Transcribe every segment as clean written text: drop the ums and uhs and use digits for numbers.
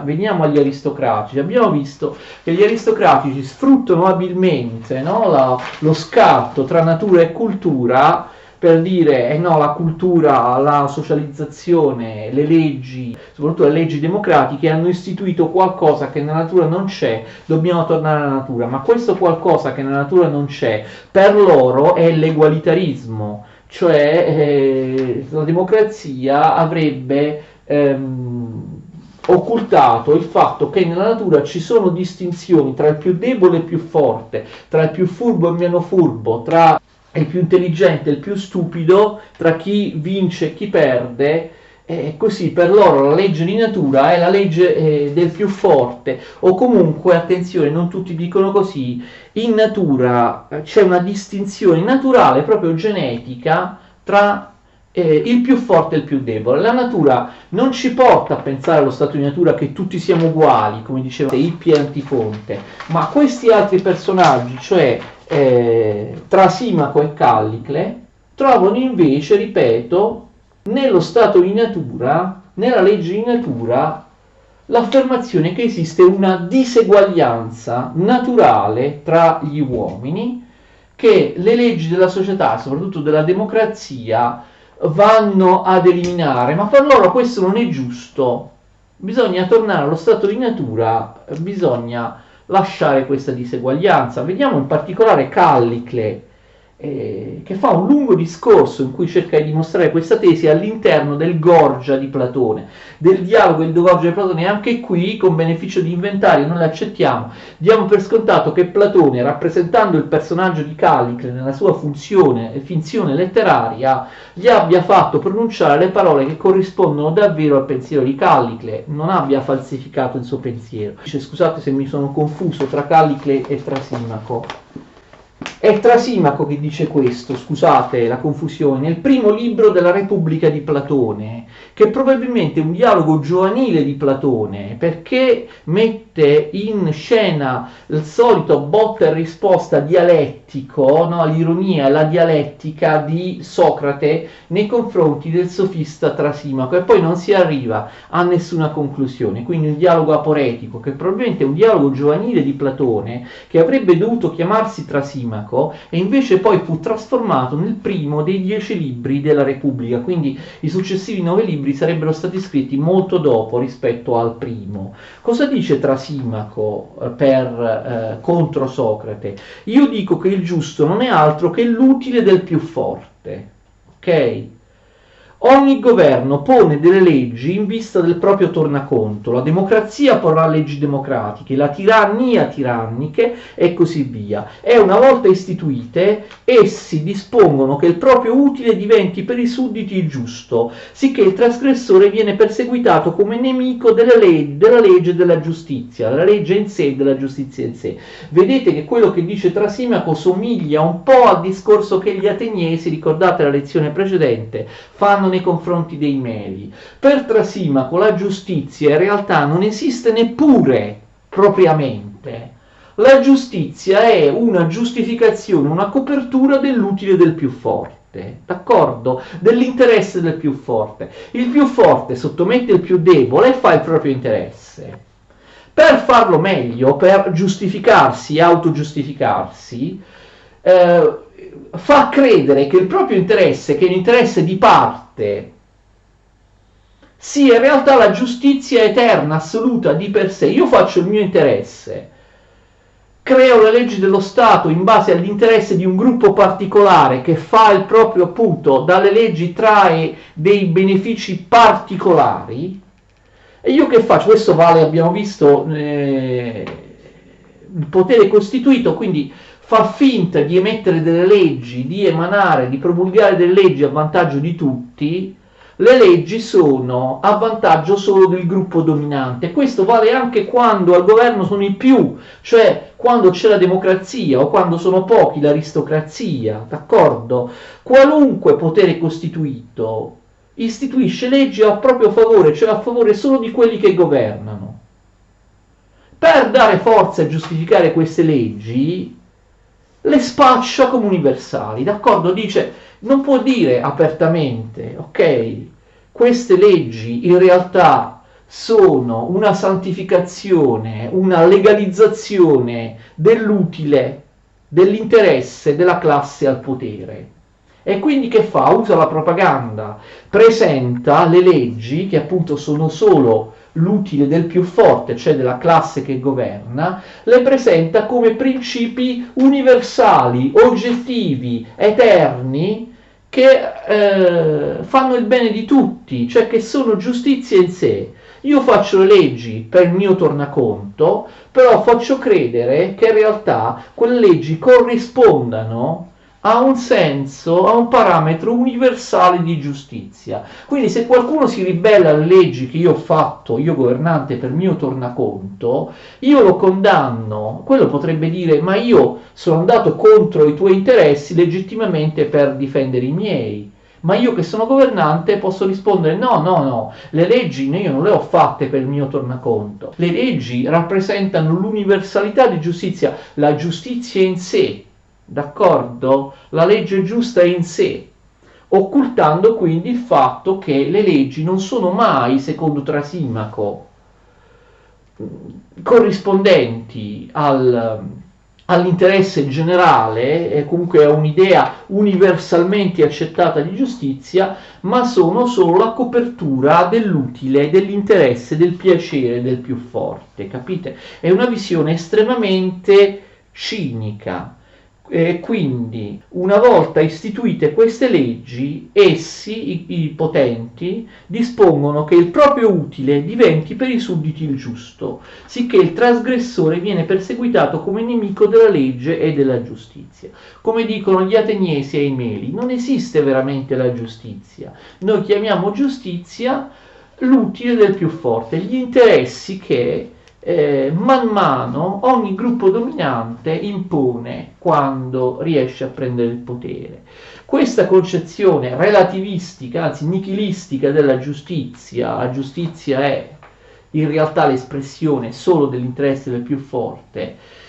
Veniamo agli aristocratici. Abbiamo visto che gli aristocratici sfruttano abilmente, no, lo scatto tra natura e cultura per dire no, la cultura, la socializzazione, le leggi, soprattutto le leggi democratiche, hanno istituito qualcosa che nella natura non c'è, dobbiamo tornare alla natura. Ma questo qualcosa che nella natura non c'è, per loro è l'egualitarismo, cioè la democrazia avrebbe occultato il fatto che nella natura ci sono distinzioni tra il più debole e il più forte, tra il più furbo e il meno furbo, tra il più intelligente e il più stupido, tra chi vince e chi perde. Così per loro la legge di natura è la legge del più forte, o comunque, attenzione, non tutti dicono così, in natura c'è una distinzione naturale, proprio genetica, tra il più forte e il più debole. La natura non ci porta a pensare allo stato di natura che tutti siamo uguali, come diceva Ippi e Antifonte, ma questi altri personaggi, cioè Trasimaco e Callicle, trovano invece, ripeto, nello stato di natura, nella legge di natura, l'affermazione che esiste una diseguaglianza naturale tra gli uomini, che le leggi della società, soprattutto della democrazia, vanno ad eliminare, ma per loro questo non è giusto. Bisogna tornare allo stato di natura, bisogna lasciare questa diseguaglianza. Vediamo in particolare Callicle, che fa un lungo discorso in cui cerca di dimostrare questa tesi all'interno del Gorgia di Platone, del dialogo del Gorgia di Platone. E anche qui, con beneficio di inventario, non l'accettiamo, diamo per scontato che Platone, rappresentando il personaggio di Callicle nella sua finzione letteraria, gli abbia fatto pronunciare le parole che corrispondono davvero al pensiero di Callicle, non abbia falsificato il suo pensiero. Dice, scusate se mi sono confuso tra Callicle e Trasimaco. È Trasimaco che dice questo, scusate la confusione, nel primo libro della Repubblica di Platone, che probabilmente è un dialogo giovanile di Platone, perché mette in scena il solito botta e risposta dialettico, no? L'ironia e la dialettica di Socrate nei confronti del sofista Trasimaco, e poi non si arriva a nessuna conclusione. Quindi un dialogo aporetico, che probabilmente è un dialogo giovanile di Platone, che avrebbe dovuto chiamarsi Trasimaco, e invece poi fu trasformato nel primo dei 10 libri della Repubblica, quindi i successivi 9 libri sarebbero stati scritti molto dopo rispetto al primo. Cosa dice Trasimaco contro Socrate? Io dico che il giusto non è altro che l'utile del più forte, ok? Ogni governo pone delle leggi in vista del proprio tornaconto, la democrazia porrà leggi democratiche, la tirannia tiranniche e così via. E una volta istituite, essi dispongono che il proprio utile diventi per i sudditi giusto, sicché il trasgressore viene perseguitato come nemico della legge e della giustizia, della legge in sé e della giustizia in sé. Vedete che quello che dice Trasimaco somiglia un po' al discorso che gli ateniesi, ricordate la lezione precedente, fanno nei confronti dei Meli. Per Trasimaco la giustizia in realtà non esiste neppure propriamente. La giustizia è una giustificazione, una copertura dell'utile del più forte, d'accordo? Dell'interesse del più forte. Il più forte sottomette il più debole e fa il proprio interesse. Per farlo meglio, per giustificarsi, autogiustificarsi, fa credere che il proprio interesse, che è un interesse di parte, sia in realtà la giustizia eterna, assoluta, di per sé. Io faccio il mio interesse, creo le leggi dello Stato in base all'interesse di un gruppo particolare che fa il proprio, appunto, dalle leggi trae dei benefici particolari, e io che faccio? Questo vale, abbiamo visto, il potere costituito, quindi fa finta di emettere delle leggi, di emanare, di promulgare delle leggi a vantaggio di tutti. Le leggi sono a vantaggio solo del gruppo dominante. Questo vale anche quando al governo sono i più, cioè quando c'è la democrazia o quando sono pochi l'aristocrazia, d'accordo? Qualunque potere costituito istituisce leggi a proprio favore, cioè a favore solo di quelli che governano. Per dare forza e giustificare queste leggi, le spaccia come universali, d'accordo? Dice, non può dire apertamente, ok, queste leggi in realtà sono una santificazione, una legalizzazione dell'utile, dell'interesse della classe al potere. E quindi che fa? Usa la propaganda, presenta le leggi, che appunto sono solo l'utile del più forte, cioè della classe che governa, le presenta come principi universali, oggettivi, eterni, che fanno il bene di tutti, cioè che sono giustizia in sé. Io faccio le leggi per il mio tornaconto, però faccio credere che in realtà quelle leggi corrispondano a un senso, a un parametro universale di giustizia. Quindi se qualcuno si ribella alle leggi che io ho fatto, io governante, per mio tornaconto, io lo condanno. Quello potrebbe dire: ma io sono andato contro i tuoi interessi legittimamente per difendere i miei. Ma io che sono governante posso rispondere: no, no, no, le leggi io non le ho fatte per il mio tornaconto. Le leggi rappresentano l'universalità di giustizia, la giustizia in sé, d'accordo? La legge giusta in sé, occultando quindi il fatto che le leggi non sono mai, secondo Trasimaco, corrispondenti all'interesse generale e comunque a un'idea universalmente accettata di giustizia, ma sono solo la copertura dell'utile, dell'interesse, del piacere del più forte, capite? È una visione estremamente cinica. Quindi, una volta istituite queste leggi, essi, i potenti, dispongono che il proprio utile diventi per i sudditi il giusto, sicché il trasgressore viene perseguitato come nemico della legge e della giustizia. Come dicono gli ateniesi ai Meli, non esiste veramente la giustizia. Noi chiamiamo giustizia l'utile del più forte, gli interessi che man mano ogni gruppo dominante impone quando riesce a prendere il potere. Questa concezione relativistica, anzi nichilistica della giustizia, la giustizia è in realtà l'espressione solo dell'interesse del più forte,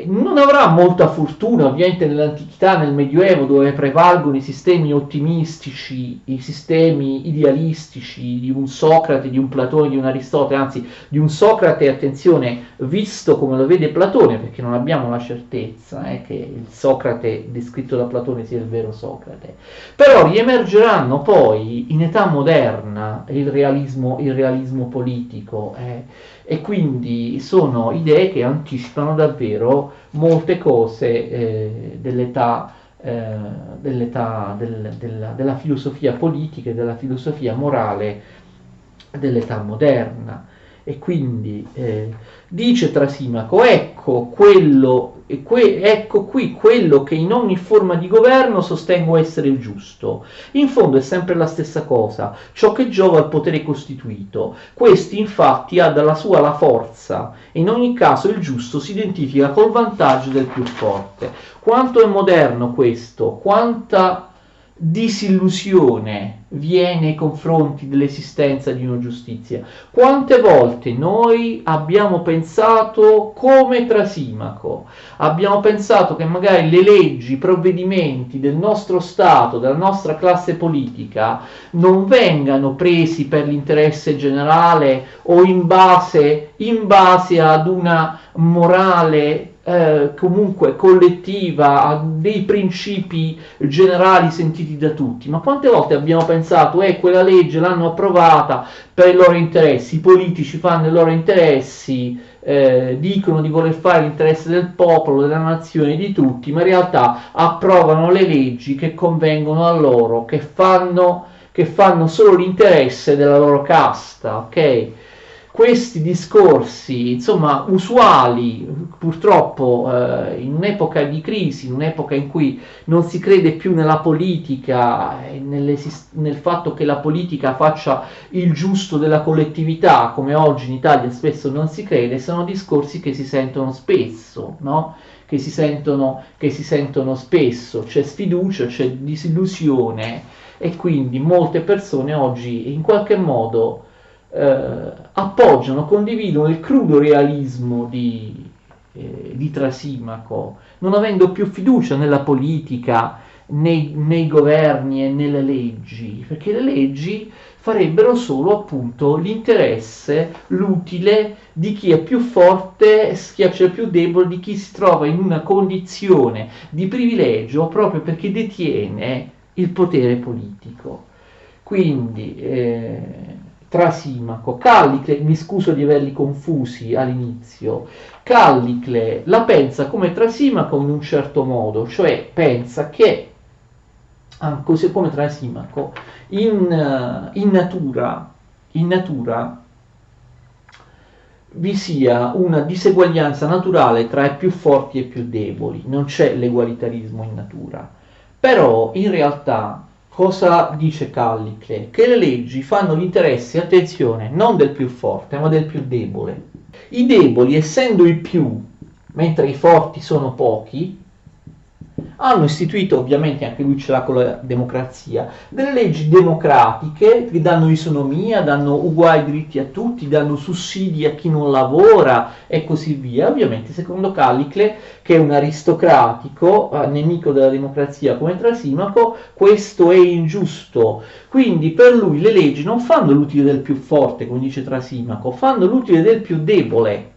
non avrà molta fortuna ovviamente nell'antichità, nel Medioevo, dove prevalgono i sistemi ottimistici, i sistemi idealistici di un Socrate, di un Platone, di un Aristotele, anzi di un Socrate, attenzione, visto come lo vede Platone, perché non abbiamo la certezza che il Socrate descritto da Platone sia il vero Socrate. Però riemergeranno poi in età moderna il realismo politico, e quindi sono idee che anticipano davvero molte cose della filosofia politica e della filosofia morale dell'età moderna. E quindi dice Trasimaco: ecco qui quello che in ogni forma di governo sostengo essere il giusto. In fondo è sempre la stessa cosa, ciò che giova al potere costituito. Questi infatti ha dalla sua la forza, e in ogni caso il giusto si identifica col vantaggio del più forte. Quanto è moderno questo, quanta disillusione viene nei confronti dell'esistenza di una giustizia. Quante volte noi abbiamo pensato come Trasimaco, abbiamo pensato che magari le leggi, i provvedimenti del nostro Stato, della nostra classe politica, non vengano presi per l'interesse generale o in base ad una morale comunque collettiva, a dei principi generali sentiti da tutti. Ma quante volte abbiamo pensato quella legge l'hanno approvata per i loro interessi, i politici fanno i loro interessi, dicono di voler fare l'interesse del popolo, della nazione, di tutti, ma in realtà approvano le leggi che convengono a loro, che fanno solo l'interesse della loro casta, ok? Questi discorsi, insomma, usuali, purtroppo in un'epoca di crisi, in un'epoca in cui non si crede più nella politica e nel fatto che la politica faccia il giusto della collettività, come oggi in Italia spesso non si crede, sono discorsi che si sentono spesso, no? Che si sentono spesso, c'è sfiducia, c'è disillusione, e quindi molte persone oggi in qualche modo appoggiano, condividono il crudo realismo di Trasimaco, non avendo più fiducia nella politica nei governi e nelle leggi, perché le leggi farebbero solo appunto l'interesse, l'utile di chi è più forte, schiaccia il più debole, di chi si trova in una condizione di privilegio proprio perché detiene il potere politico. Quindi Trasimaco, Callicle, mi scuso di averli confusi all'inizio, Callicle la pensa come Trasimaco in un certo modo, cioè pensa che così come Trasimaco in natura vi sia una diseguaglianza naturale tra i più forti e i più deboli, non c'è l'egualitarismo in natura. Però in realtà cosa dice Callicle? Che le leggi fanno l'interesse, attenzione, non del più forte, ma del più debole. I deboli, essendo i più, mentre i forti sono pochi, hanno istituito, ovviamente anche lui ce l'ha con la democrazia, delle leggi democratiche che danno isonomia, danno uguali diritti a tutti, danno sussidi a chi non lavora e così via. Ovviamente secondo Callicle, che è un aristocratico, nemico della democrazia come Trasimaco, questo è ingiusto. Quindi per lui le leggi non fanno l'utile del più forte, come dice Trasimaco, fanno l'utile del più debole.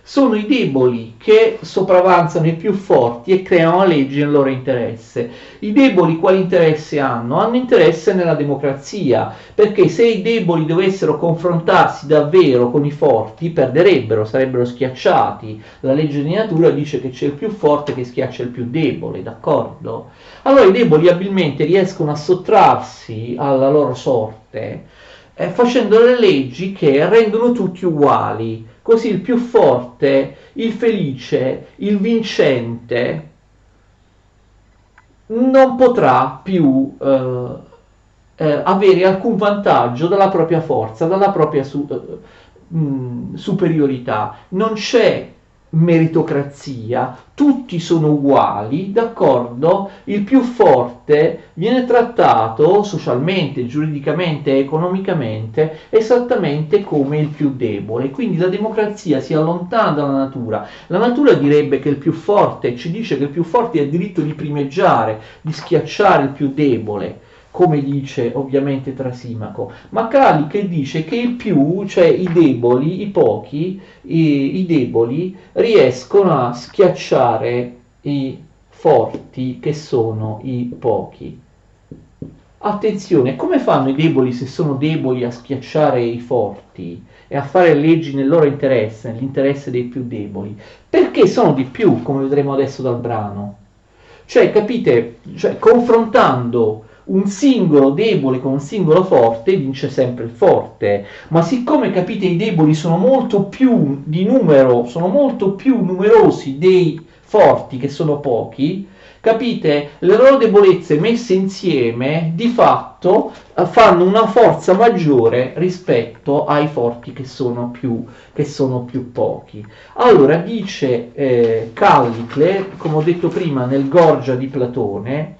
Sono i deboli che sopravanzano i più forti e creano leggi nel loro interesse. I deboli quali interesse hanno? Hanno interesse nella democrazia, perché se i deboli dovessero confrontarsi davvero con i forti, perderebbero, sarebbero schiacciati. La legge di natura dice che c'è il più forte che schiaccia il più debole, d'accordo? Allora i deboli abilmente riescono a sottrarsi alla loro sorte facendo delle leggi che rendono tutti uguali. Così il più forte, il felice, il vincente non potrà più avere alcun vantaggio dalla propria forza, dalla propria superiorità. Non c'è meritocrazia, tutti sono uguali, d'accordo? Il più forte viene trattato socialmente, giuridicamente, economicamente esattamente come il più debole. Quindi la democrazia si allontana dalla natura. La natura direbbe che il più forte, ci dice che il più forte ha il diritto di primeggiare, di schiacciare il più debole, come dice ovviamente Trasimaco, ma Callicle dice che il più, cioè i deboli, i pochi, i deboli riescono a schiacciare i forti che sono i pochi. Attenzione, come fanno i deboli se sono deboli a schiacciare i forti e a fare leggi nel loro interesse, nell'interesse dei più deboli? Perché sono di più, come vedremo adesso dal brano. Cioè, capite, cioè, confrontando un singolo debole con un singolo forte vince sempre il forte, ma siccome capite i deboli sono molto più di numero, sono molto più numerosi dei forti che sono pochi, capite, le loro debolezze messe insieme di fatto fanno una forza maggiore rispetto ai forti che sono più pochi. Allora dice Callicle, come ho detto prima nel Gorgia di Platone,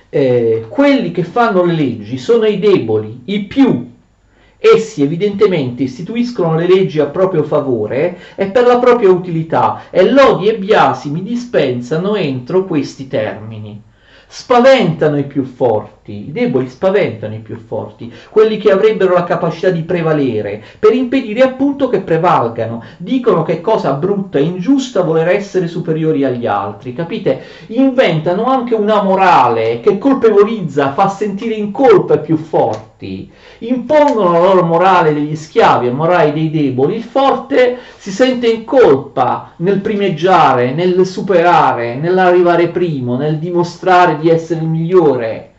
quelli che fanno le leggi sono i deboli, i più. Essi evidentemente istituiscono le leggi a proprio favore e per la propria utilità, e lodi e biasimi dispensano entro questi termini. Spaventano i più forti, i deboli spaventano i più forti, quelli che avrebbero la capacità di prevalere, per impedire appunto che prevalgano. Dicono che è cosa brutta e ingiusta voler essere superiori agli altri, capite? Inventano anche una morale che colpevolizza, fa sentire in colpa i più forti. Impongono la loro morale degli schiavi e morale dei deboli. Il forte si sente in colpa nel primeggiare, nel superare, nell'arrivare primo, nel dimostrare di essere il migliore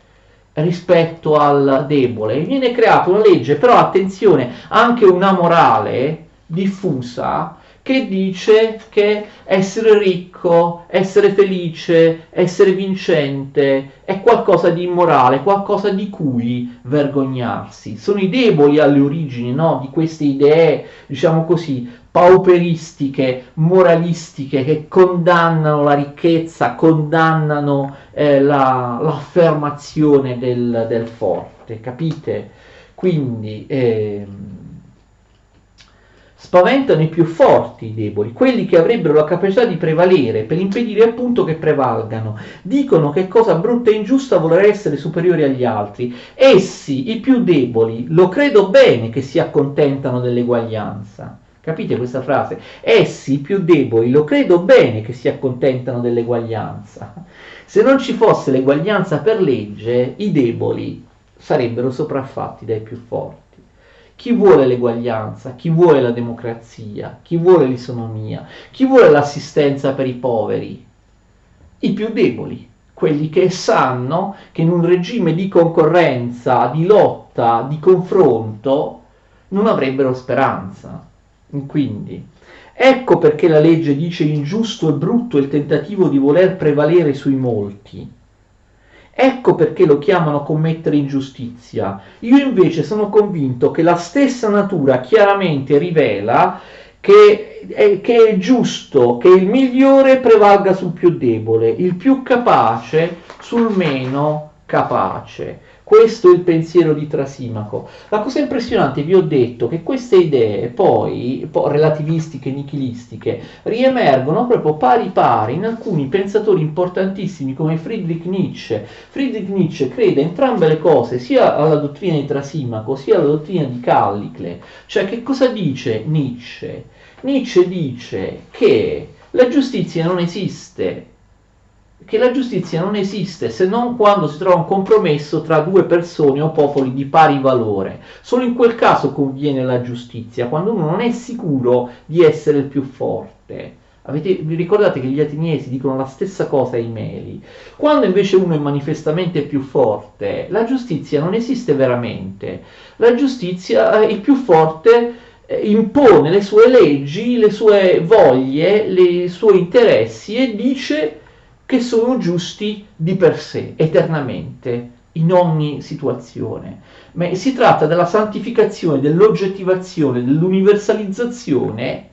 rispetto al debole. Viene creata una legge, però attenzione, anche una morale diffusa che dice che essere ricco, essere felice, essere vincente è qualcosa di immorale, qualcosa di cui vergognarsi. Sono i deboli alle origini, no, di queste idee, diciamo così, pauperistiche, moralistiche, che condannano la ricchezza, condannano l'affermazione del forte, capite? Quindi spaventano i più forti, i deboli, quelli che avrebbero la capacità di prevalere, per impedire appunto che prevalgano. Dicono che è cosa brutta e ingiusta voler essere superiori agli altri. Essi, i più deboli, lo credo bene che si accontentano dell'eguaglianza. Capite questa frase? Essi, i più deboli, lo credo bene che si accontentano dell'eguaglianza. Se non ci fosse l'eguaglianza per legge, i deboli sarebbero sopraffatti dai più forti. Chi vuole l'eguaglianza? Chi vuole la democrazia? Chi vuole l'isonomia? Chi vuole l'assistenza per i poveri? I più deboli, quelli che sanno che in un regime di concorrenza, di lotta, di confronto, non avrebbero speranza. Quindi, ecco perché la legge dice ingiusto e brutto il tentativo di voler prevalere sui molti. Ecco perché lo chiamano commettere ingiustizia. Io invece sono convinto che la stessa natura chiaramente rivela che è giusto che il migliore prevalga sul più debole, il più capace sul meno capace. Questo è il pensiero di Trasimaco. La cosa impressionante, vi ho detto, che queste idee poi relativistiche e nichilistiche riemergono proprio pari pari in alcuni pensatori importantissimi come Friedrich Nietzsche. Friedrich Nietzsche crede entrambe le cose, sia alla dottrina di Trasimaco sia alla dottrina di Callicle. Cioè, che cosa dice Nietzsche? Nietzsche dice che la giustizia non esiste, se non quando si trova un compromesso tra due persone o popoli di pari valore. Solo in quel caso conviene la giustizia, quando uno non è sicuro di essere il più forte. Vi ricordate che gli ateniesi dicono la stessa cosa ai Meli? Quando invece uno è manifestamente più forte, la giustizia non esiste veramente. La giustizia, il più forte impone le sue leggi, le sue voglie, i suoi interessi e dice che sono giusti di per sé, eternamente, in ogni situazione. Ma si tratta della santificazione, dell'oggettivazione, dell'universalizzazione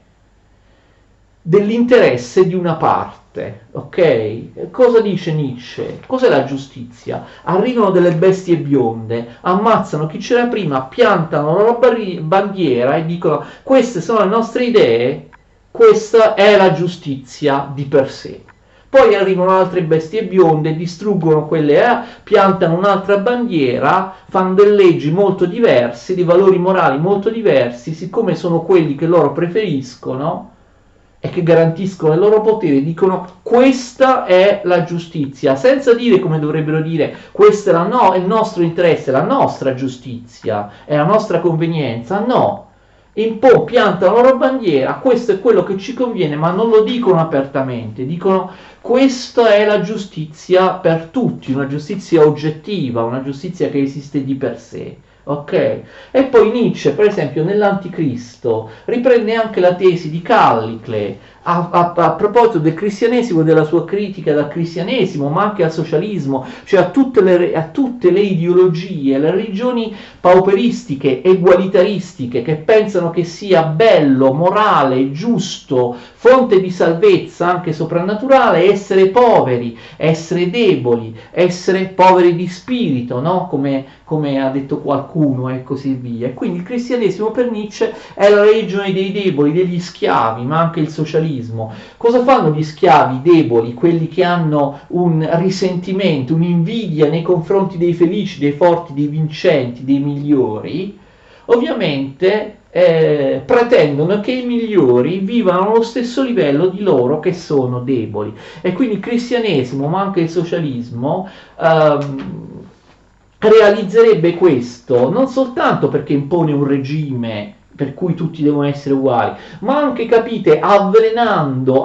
dell'interesse di una parte, ok? Cosa dice Nietzsche? Cos'è la giustizia? Arrivano delle bestie bionde, ammazzano chi c'era prima, piantano la loro bandiera e dicono queste sono le nostre idee, questa è la giustizia di per sé. Poi arrivano altre bestie bionde, distruggono quelle, piantano un'altra bandiera, fanno delle leggi molto diverse, dei valori morali molto diversi, siccome sono quelli che loro preferiscono e che garantiscono il loro potere, dicono questa è la giustizia, senza dire come dovrebbero dire questo è il nostro interesse, la nostra giustizia, è la nostra convenienza, no. Piantano la loro bandiera, questo è quello che ci conviene, ma non lo dicono apertamente, dicono questa è la giustizia per tutti, una giustizia oggettiva, una giustizia che esiste di per sé. Ok? E poi Nietzsche, per esempio, nell'Anticristo, riprende anche la tesi di Callicle a proposito del cristianesimo e della sua critica dal cristianesimo, ma anche al socialismo, cioè a tutte le ideologie, le religioni pauperistiche, egualitaristiche, che pensano che sia bello, morale, giusto, fonte di salvezza anche soprannaturale essere poveri, essere deboli, essere poveri di spirito, no? Come ha detto qualcuno e così via. E quindi il cristianesimo per Nietzsche è la religione dei deboli, degli schiavi, ma anche il socialismo. Cosa fanno gli schiavi deboli, quelli che hanno un risentimento, un'invidia nei confronti dei felici, dei forti, dei vincenti, dei migliori? Ovviamente pretendono che i migliori vivano allo stesso livello di loro che sono deboli. E quindi il cristianesimo, ma anche il socialismo, realizzerebbe questo non soltanto perché impone un regime per cui tutti devono essere uguali, ma anche, capite, avvelenando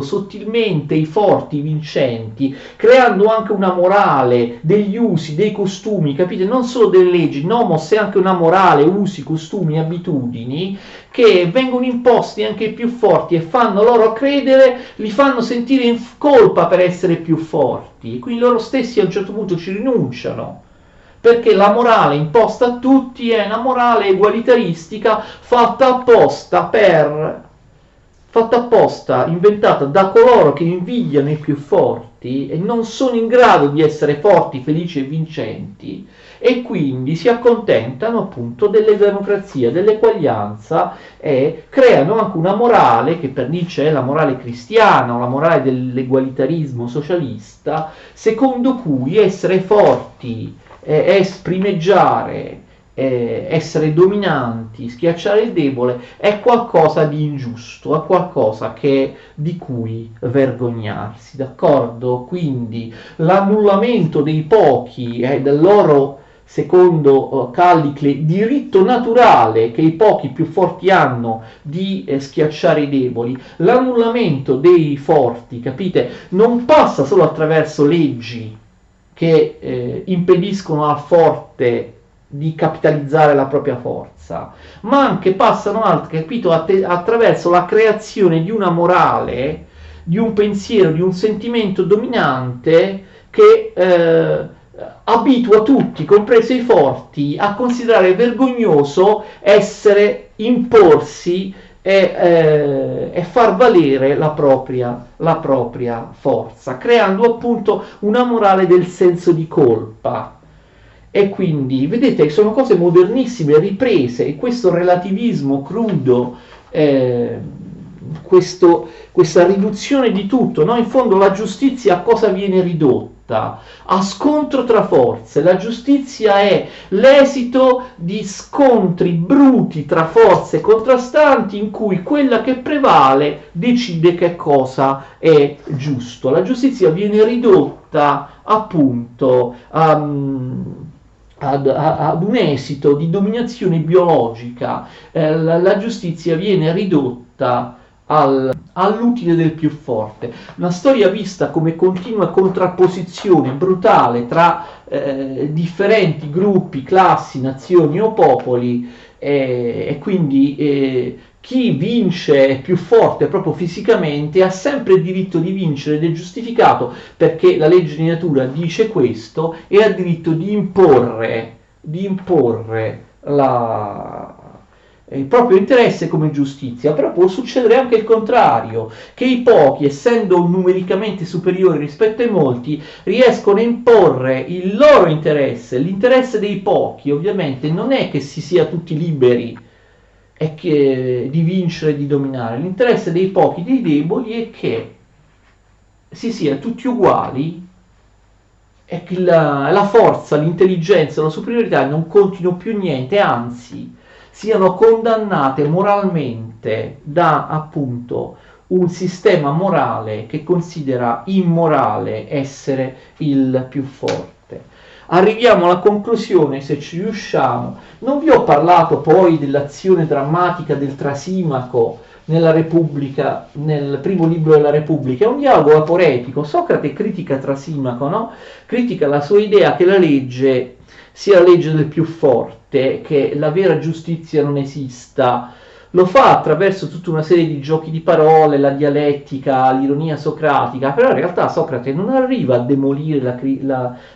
sottilmente i forti, i vincenti, creando anche una morale, degli usi, dei costumi, capite, non solo delle leggi, nomos è anche una morale, usi, costumi, abitudini, che vengono imposti anche ai più forti e fanno loro credere, li fanno sentire in colpa per essere più forti, quindi loro stessi a un certo punto ci rinunciano, perché la morale imposta a tutti è una morale egualitaristica fatta apposta per fatta apposta, inventata da coloro che invidiano i più forti e non sono in grado di essere forti, felici e vincenti, e quindi si accontentano appunto delle democrazie, dell'eguaglianza, e creano anche una morale che per Nietzsche è la morale cristiana o la morale dell'egualitarismo socialista, secondo cui essere forti, primeggiare, essere dominanti, schiacciare il debole è qualcosa di ingiusto, è qualcosa di cui vergognarsi, d'accordo? Quindi l'annullamento dei pochi e del loro, secondo Callicle, diritto naturale che i pochi più forti hanno di schiacciare i deboli, l'annullamento dei forti, capite, non passa solo attraverso leggi che impediscono al forte di capitalizzare la propria forza, ma anche passano altri, capito, attraverso la creazione di una morale, di un pensiero, di un sentimento dominante che abitua tutti, compresi i forti, a considerare vergognoso imporsi e far valere la propria forza, creando appunto una morale del senso di colpa. E quindi, vedete, sono cose modernissime, riprese, e questo relativismo crudo, questa riduzione di tutto, no? In fondo la giustizia a cosa viene ridotta? A scontro tra forze. La giustizia è l'esito di scontri bruti tra forze contrastanti in cui quella che prevale decide che cosa è giusto. La giustizia viene ridotta appunto ad un esito di dominazione biologica. La giustizia viene ridotta all'utile del più forte. Una storia vista come continua contrapposizione brutale tra differenti gruppi, classi, nazioni o popoli, e quindi chi vince è più forte proprio fisicamente, ha sempre il diritto di vincere ed è giustificato perché la legge di natura dice questo, e ha diritto di imporre il proprio interesse come giustizia. Però può succedere anche il contrario, che i pochi, essendo numericamente superiori rispetto ai molti, riescono a imporre il loro interesse. L'interesse dei pochi ovviamente non è che si sia tutti liberi e di vincere e di dominare. L'interesse dei pochi, dei deboli, è che si sia tutti uguali e che la forza, l'intelligenza, la superiorità non contino più niente, anzi siano condannate moralmente da appunto un sistema morale che considera immorale essere il più forte. Arriviamo alla conclusione, se ci riusciamo. Non vi ho parlato poi dell'azione drammatica del Trasimaco nella Repubblica, nel primo libro della Repubblica. È un dialogo aporetico. Socrate critica Trasimaco, no? Critica la sua idea che la legge sia la legge del più forte, che la vera giustizia non esista. Lo fa attraverso tutta una serie di giochi di parole, la dialettica, l'ironia socratica, però in realtà Socrate non arriva a demolire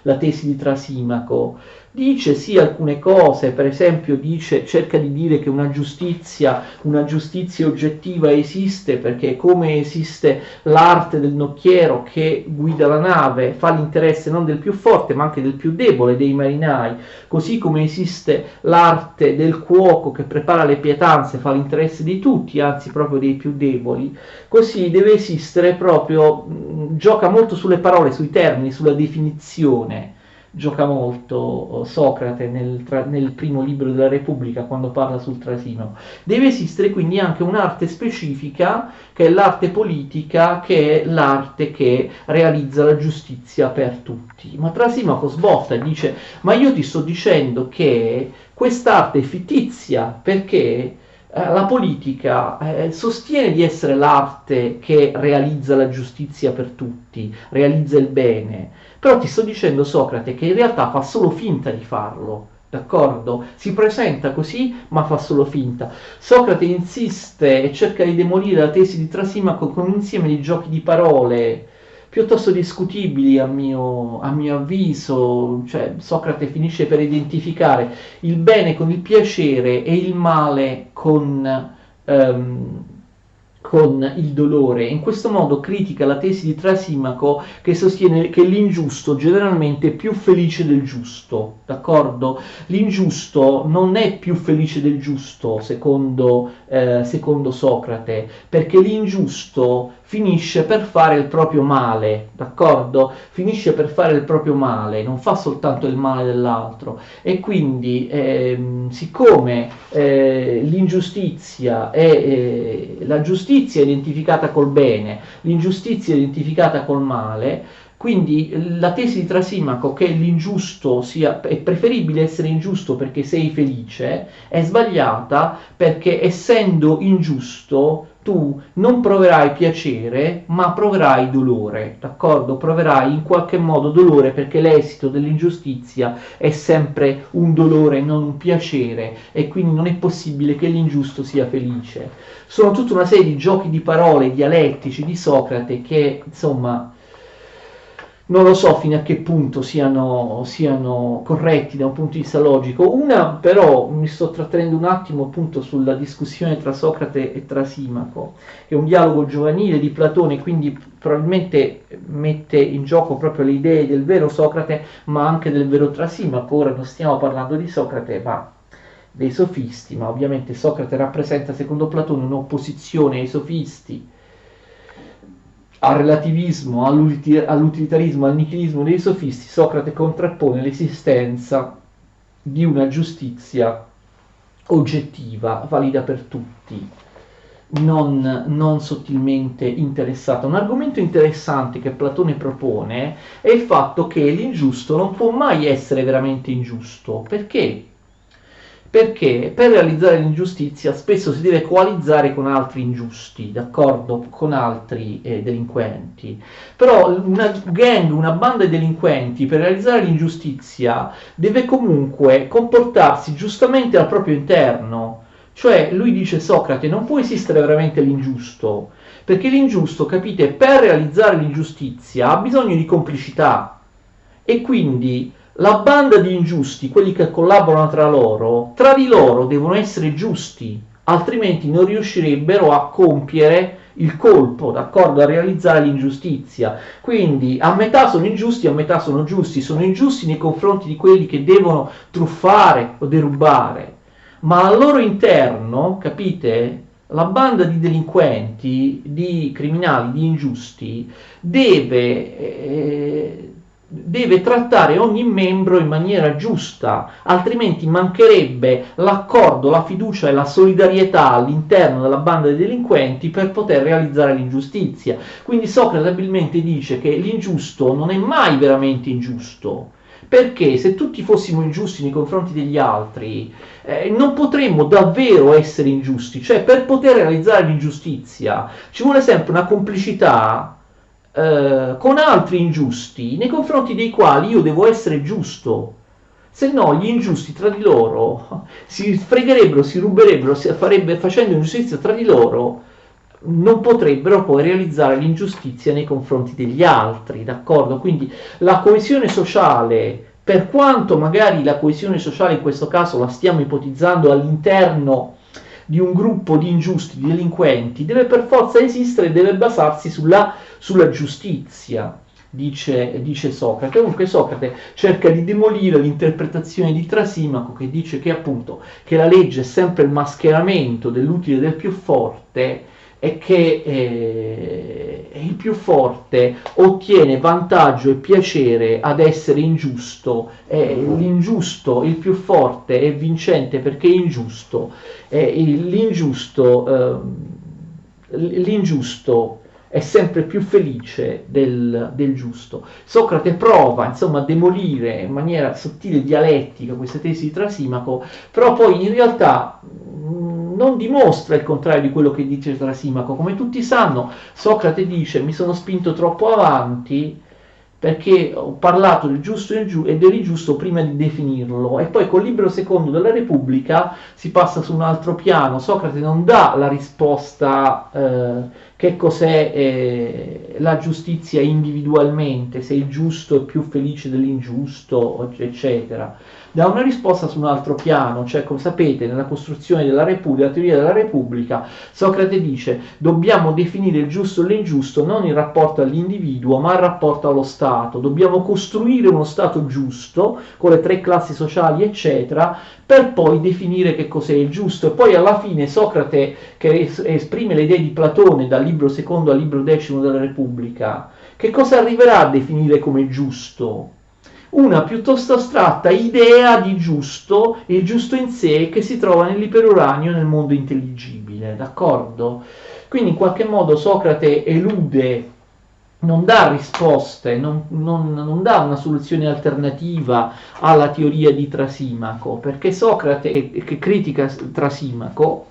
la tesi di Trasimaco. Dice sì alcune cose, per esempio cerca di dire che una giustizia oggettiva esiste, perché come esiste l'arte del nocchiero che guida la nave, fa l'interesse non del più forte ma anche del più debole, dei marinai, così come esiste l'arte del cuoco che prepara le pietanze, fa l'interesse di tutti, anzi proprio dei più deboli, così deve esistere proprio, gioca molto sulle parole, sui termini, sulla definizione. Gioca molto Socrate nel primo libro della Repubblica quando parla sul Trasimaco. Deve esistere quindi anche un'arte specifica, che è l'arte politica, che è l'arte che realizza la giustizia per tutti. Ma Trasimaco sbotta e dice: ma io ti sto dicendo che quest'arte è fittizia, perché la politica sostiene di essere l'arte che realizza la giustizia per tutti, realizza il bene. Però ti sto dicendo, Socrate, che in realtà fa solo finta di farlo, d'accordo? Si presenta così, ma fa solo finta. Socrate insiste e cerca di demolire la tesi di Trasimaco con un insieme di giochi di parole piuttosto discutibili a mio avviso. Cioè, Socrate finisce per identificare il bene con il piacere e il male con con il dolore. In questo modo critica la tesi di Trasimaco che sostiene che l'ingiusto generalmente è più felice del giusto, d'accordo? L'ingiusto non è più felice del giusto, secondo Socrate, perché l'ingiusto finisce per fare il proprio male, d'accordo? Finisce per fare il proprio male, non fa soltanto il male dell'altro. E quindi, siccome l'ingiustizia la giustizia è identificata col bene, l'ingiustizia è identificata col male, quindi la tesi di Trasimaco che l'ingiusto è preferibile essere ingiusto perché sei felice è sbagliata, perché essendo ingiusto tu non proverai piacere ma proverai dolore, d'accordo? Proverai in qualche modo dolore, perché l'esito dell'ingiustizia è sempre un dolore, non un piacere, e quindi non è possibile che l'ingiusto sia felice. Sono tutta una serie di giochi di parole dialettici di Socrate che, insomma, non lo so fino a che punto siano corretti da un punto di vista logico. Una però, mi sto trattenendo un attimo appunto sulla discussione tra Socrate e Trasimaco, che è un dialogo giovanile di Platone, quindi probabilmente mette in gioco proprio le idee del vero Socrate, ma anche del vero Trasimaco. Ora non stiamo parlando di Socrate, ma dei sofisti, ma ovviamente Socrate rappresenta, secondo Platone, un'opposizione ai sofisti, al relativismo, all'utilitarismo, al nichilismo dei sofisti. Socrate contrappone l'esistenza di una giustizia oggettiva, valida per tutti, non sottilmente interessata. Un argomento interessante che Platone propone è il fatto che l'ingiusto non può mai essere veramente ingiusto. Perché? Perché per realizzare l'ingiustizia spesso si deve coalizzare con altri ingiusti, d'accordo? Con altri delinquenti. Però una gang, una banda di delinquenti, per realizzare l'ingiustizia deve comunque comportarsi giustamente al proprio interno. Cioè, lui dice, Socrate, non può esistere veramente l'ingiusto, perché l'ingiusto, capite, per realizzare l'ingiustizia ha bisogno di complicità. E quindi la banda di ingiusti, quelli che collaborano tra di loro devono essere giusti, altrimenti non riuscirebbero a compiere il colpo, d'accordo, a realizzare l'ingiustizia. Quindi a metà sono ingiusti, a metà sono giusti. Sono ingiusti nei confronti di quelli che devono truffare o derubare, ma al loro interno, capite, la banda di delinquenti, di criminali, di ingiusti deve trattare ogni membro in maniera giusta, altrimenti mancherebbe l'accordo, la fiducia e la solidarietà all'interno della banda dei delinquenti per poter realizzare l'ingiustizia. Quindi Socrate abilmente dice che l'ingiusto non è mai veramente ingiusto, perché se tutti fossimo ingiusti nei confronti degli altri, non potremmo davvero essere ingiusti. Cioè, per poter realizzare l'ingiustizia ci vuole sempre una complicità con altri ingiusti nei confronti dei quali io devo essere giusto. Se no, gli ingiusti tra di loro si fregherebbero, si ruberebbero, facendo ingiustizia tra di loro, non potrebbero poi realizzare l'ingiustizia nei confronti degli altri, d'accordo? Quindi la coesione sociale, per quanto magari la coesione sociale in questo caso la stiamo ipotizzando all'interno di un gruppo di ingiusti, di delinquenti, deve per forza esistere e deve basarsi sulla giustizia, dice Socrate. Comunque Socrate cerca di demolire l'interpretazione di Trasimaco, che dice che appunto che la legge è sempre il mascheramento dell'utile del più forte, e che il più forte ottiene vantaggio e piacere ad essere ingiusto, l'ingiusto, il più forte è vincente perché è ingiusto, l'ingiusto è sempre più felice del giusto. Socrate prova, insomma, a demolire in maniera sottile e dialettica queste tesi di Trasimaco, però poi in realtà non dimostra il contrario di quello che dice Trasimaco. Come tutti sanno, Socrate dice: mi sono spinto troppo avanti perché ho parlato del giusto e dell'ingiusto prima di definirlo, e poi col libro secondo della Repubblica si passa su un altro piano. Socrate non dà la risposta che cos'è la giustizia individualmente, se il giusto è più felice dell'ingiusto, eccetera, dà una risposta su un altro piano, cioè come sapete nella costruzione della Repubblica, la teoria della Repubblica, Socrate dice dobbiamo definire il giusto e l'ingiusto non in rapporto all'individuo ma in rapporto allo Stato, dobbiamo costruire uno Stato giusto con le 3 classi sociali eccetera per poi definire che cos'è il giusto. E poi alla fine Socrate, che esprime le idee di Platone dal libro secondo al libro 10 della Repubblica, che cosa arriverà a definire come giusto? Una piuttosto astratta idea di giusto, il giusto in sé, che si trova nell'iperuranio nel mondo intelligibile, d'accordo? Quindi in qualche modo Socrate elude, non dà risposte, non dà una soluzione alternativa alla teoria di Trasimaco, perché Socrate, che critica Trasimaco,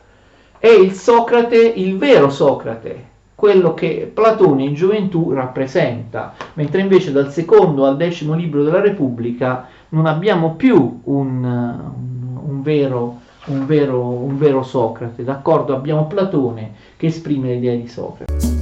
è il Socrate, il vero Socrate, quello che Platone in gioventù rappresenta, mentre invece dal secondo al 10° libro della Repubblica non abbiamo più un vero Socrate, d'accordo? Abbiamo Platone che esprime l'idea di Socrate.